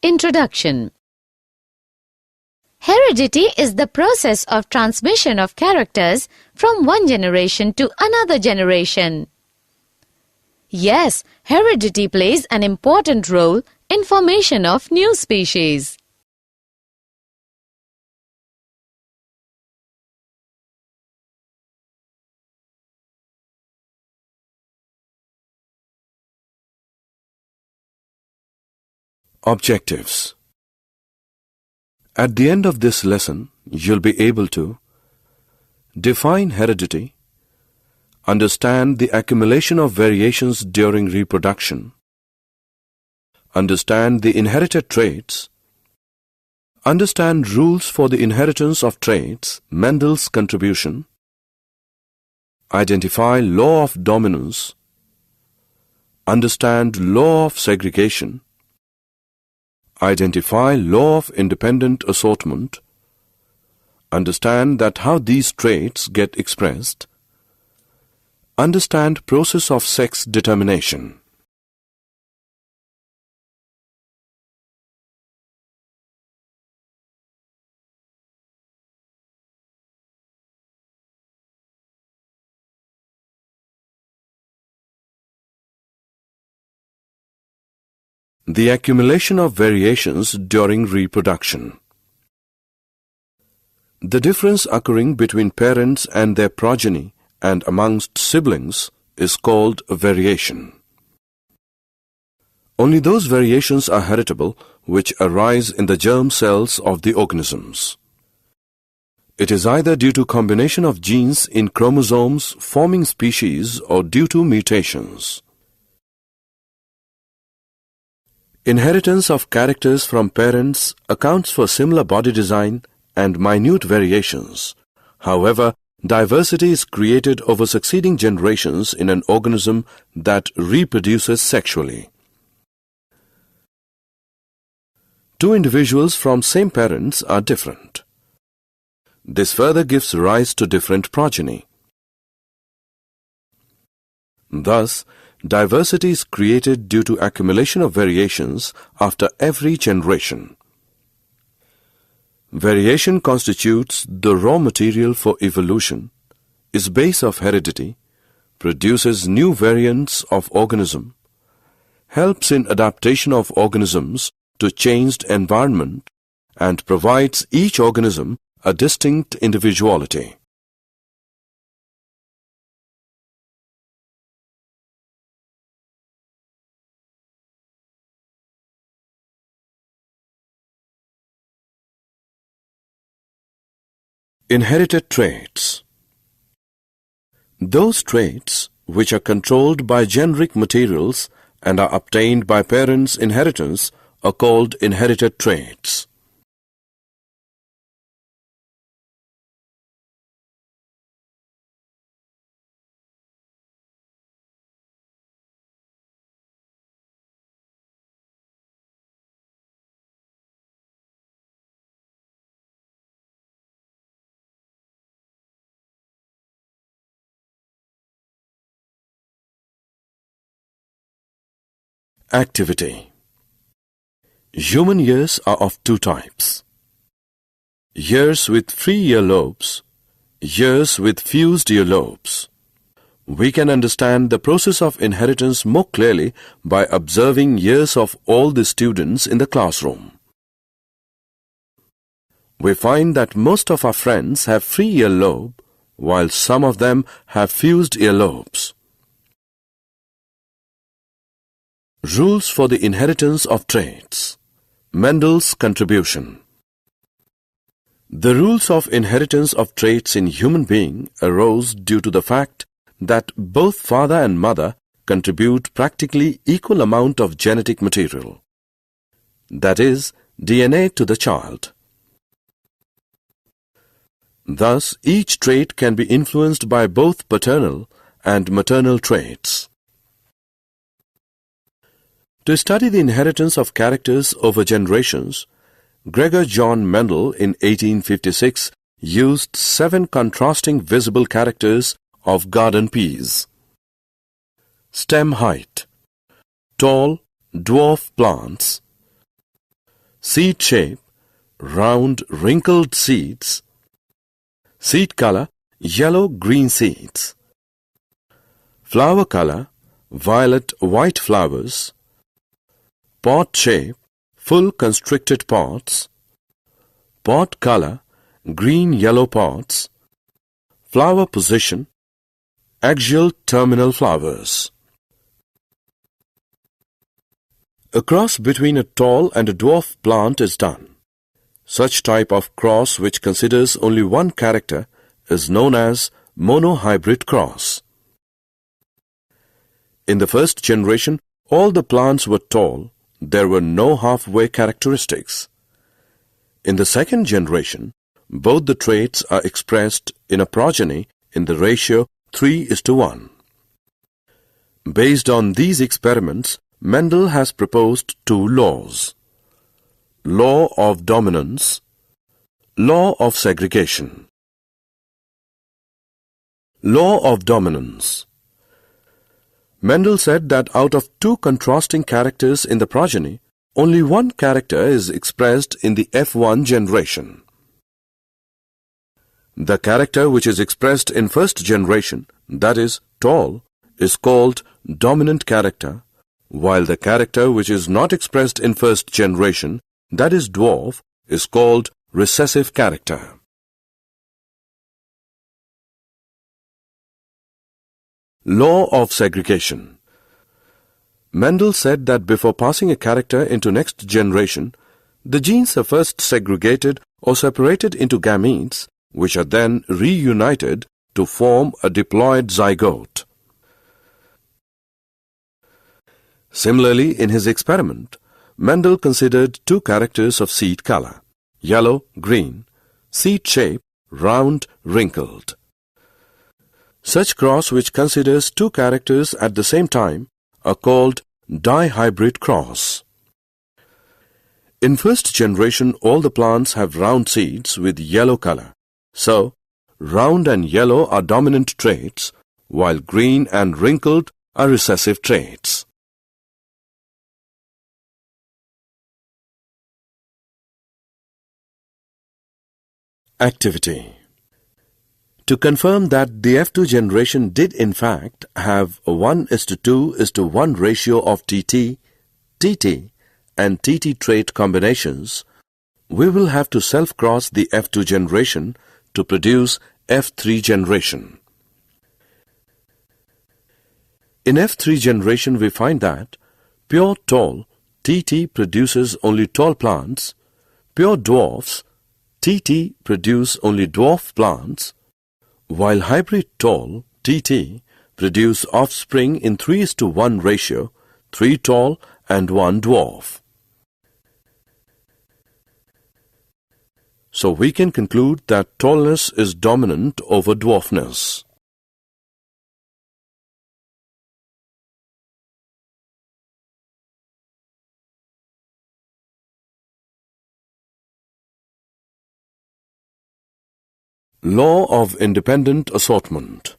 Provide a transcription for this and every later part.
Introduction. Heredity is the process of transmission of characters from one generation to another generation. Yes, heredity plays an important role in formation of new species. Objectives. At the end of this lesson, you'll be able to define heredity, understand the accumulation of variations during reproduction, understand the inherited traits, understand rules for the inheritance of traits, Mendel's contribution, identify law of dominance, understand law of segregation, identify law of independent assortment, understand that how these traits get expressed, understand process of sex determination. The accumulation of variations during reproduction. The difference occurring between parents and their progeny and amongst siblings is called a variation. Only those variations are heritable which arise in the germ cells of the organisms. It is either due to combination of genes in chromosomes forming species or due to mutations. Inheritance of characters from parents accounts for similar body design and minute variations. However, diversity is created over succeeding generations in an organism that reproduces sexually. Two individuals from same parents are different. This further gives rise to different progeny. Thus, diversity is created due to accumulation of variations after every generation. Variation constitutes the raw material for evolution, is base of heredity, produces new variants of organism, helps in adaptation of organisms to changed environment, and provides each organism a distinct individuality. Inherited traits. Those traits which are controlled by generic materials and are obtained by parents' inheritance are called inherited traits. Activity. Human years are of two types: years with free earlobes, years with fused earlobes. We can understand the process of inheritance more clearly by observing years of all the students in the classroom. We find that most of our friends have free earlobe, while some of them have fused earlobes. Rules for the inheritance of traits. Mendel's contribution. The rules of inheritance of traits in human being arose due to the fact that both father and mother contribute practically equal amount of genetic material, that is, DNA, to the child. Thus, each trait can be influenced by both paternal and maternal traits. To study the inheritance of characters over generations, Gregor John Mendel in 1856 used 7 contrasting visible characters of garden peas. Stem height, tall, dwarf plants, seed shape, round wrinkled seeds, seed color, yellow-green seeds, flower color, violet-white flowers, pod shape, full constricted pods, pod color, green-yellow pods, flower position, axial terminal flowers. A cross between a tall and a dwarf plant is done. Such type of cross which considers only one character is known as monohybrid cross. In the first generation, all the plants were tall. There were no halfway characteristics. In the second generation, both the traits are expressed in a progeny in the ratio 3:1. Based on these experiments, Mendel has proposed two laws: law of dominance, law of segregation. Law of dominance. Mendel said that out of two contrasting characters in the progeny, only one character is expressed in the F1 generation. The character which is expressed in first generation, that is, tall, is called dominant character, while the character which is not expressed in first generation, that is, dwarf, is called recessive character. Law of segregation. Mendel said that before passing a character into next generation, the genes are first segregated or separated into gametes, which are then reunited to form a diploid zygote. Similarly, in his experiment, Mendel considered two characters of seed color, yellow, green, seed shape, round, wrinkled. Such cross which considers two characters at the same time are called dihybrid cross. In first generation, all the plants have round seeds with yellow color. So, round and yellow are dominant traits, while green and wrinkled are recessive traits. Activity. To confirm that the F2 generation did in fact have a 1:2:1 ratio of TT, TT and TT trait combinations, we will have to self-cross the F2 generation to produce F3 generation. In F3 generation we find that pure tall TT produces only tall plants, pure dwarfs TT produce only dwarf plants, while hybrid tall TT produce offspring in 3:1 ratio, 3 tall and 1 dwarf. So we can conclude that tallness is dominant over dwarfness. Law of independent assortment.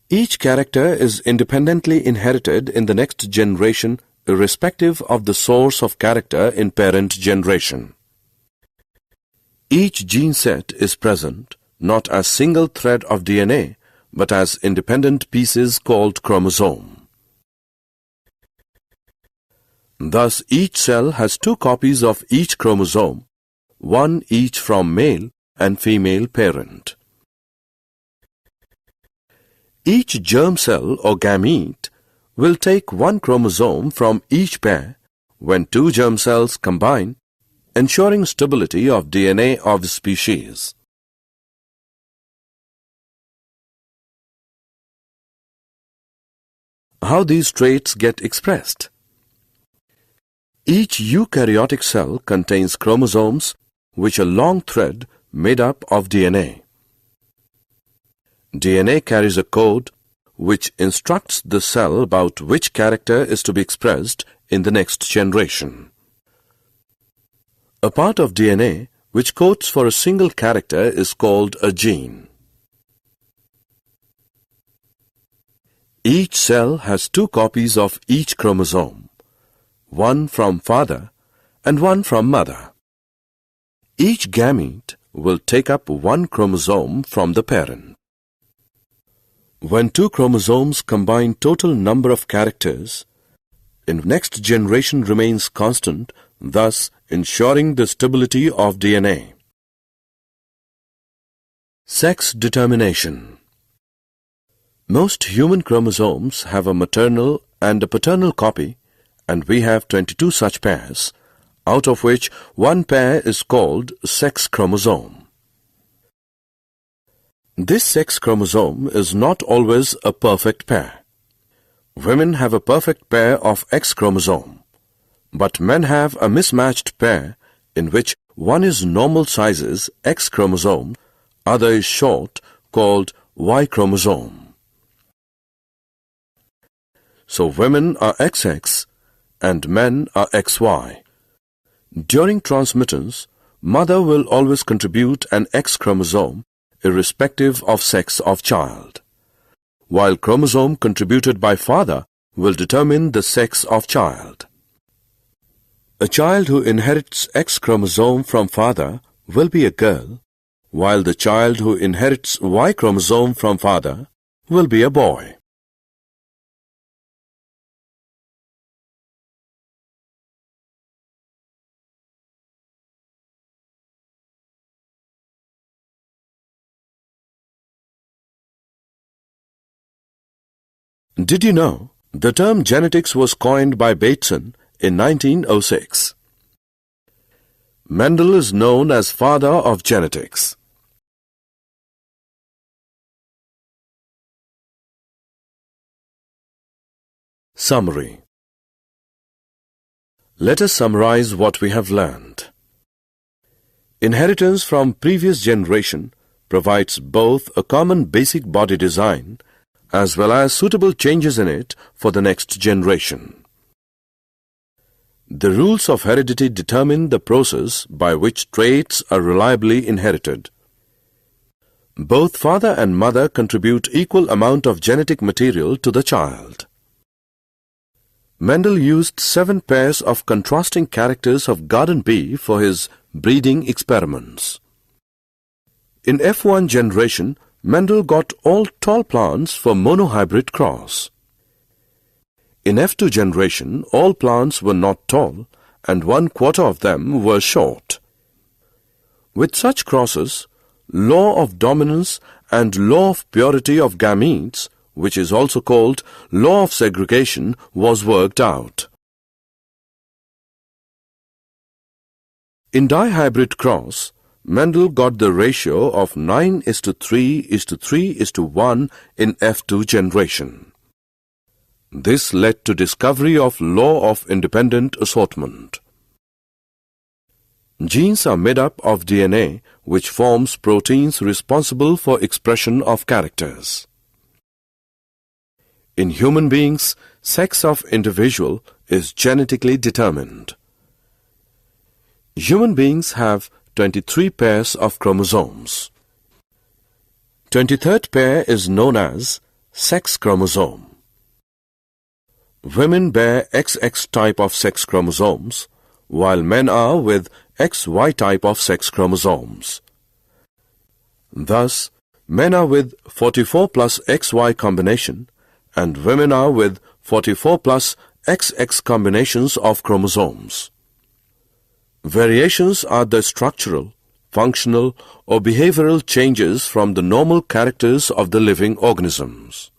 Each character is independently inherited in the next generation irrespective of the source of character in parent generation. Each gene set is present not as single thread of DNA but as independent pieces called chromosome. Thus, each cell has two copies of each chromosome, one each from male and female parent. Each germ cell or gamete will take one chromosome from each pair when two germ cells combine, ensuring stability of DNA of the species. How these traits get expressed? Each eukaryotic cell contains chromosomes which are long thread made up of DNA. DNA carries a code which instructs the cell about which character is to be expressed in the next generation. A part of DNA which codes for a single character is called a gene. Each cell has two copies of each chromosome, one from father and one from mother. Each gamete will take up one chromosome from the parent. When two chromosomes combine, total number of characters in next generation remains constant, thus ensuring the stability of DNA. Sex determination. Most human chromosomes have a maternal and a paternal copy, and we have 22 such pairs, out of which one pair is called sex chromosome. This sex chromosome is not always a perfect pair. Women have a perfect pair of X chromosome, but men have a mismatched pair in which one is normal sizes X chromosome, other is short called Y chromosome. So women are XX and men are XY. During transmittance, mother will always contribute an X chromosome irrespective of sex of child, while chromosome contributed by father will determine the sex of child. A child who inherits X chromosome from father will be a girl, while the child who inherits Y chromosome from father will be a boy. Did you know the term genetics was coined by Bateson in 1906? Mendel is known as father of genetics. Summary. Let us summarize what we have learned. Inheritance from previous generation provides both a common basic body design as well as suitable changes in it for the next generation. The rules of heredity determine the process by which traits are reliably inherited. Both father and mother contribute equal amount of genetic material to the child. Mendel used 7 pairs of contrasting characters of garden bee for his breeding experiments. In F1 generation, Mendel got all tall plants for monohybrid cross. In F2 generation, all plants were not tall and 1/4 of them were short. With such crosses, law of dominance and law of purity of gametes, which is also called law of segregation, was worked out. In dihybrid cross, Mendel got the ratio of 9:3:3:1 in F2 generation. This led to discovery of law of independent assortment. Genes are made up of DNA, which forms proteins responsible for expression of characters. In human beings, sex of individual is genetically determined. Human beings have 23 pairs of chromosomes. 23rd pair is known as sex chromosome. Women bear XX type of sex chromosomes, while men are with XY type of sex chromosomes. Thus, men are with 44 plus XY combination, and women are with 44 plus XX combinations of chromosomes. Variations are the structural, functional, or behavioral changes from the normal characters of the living organisms.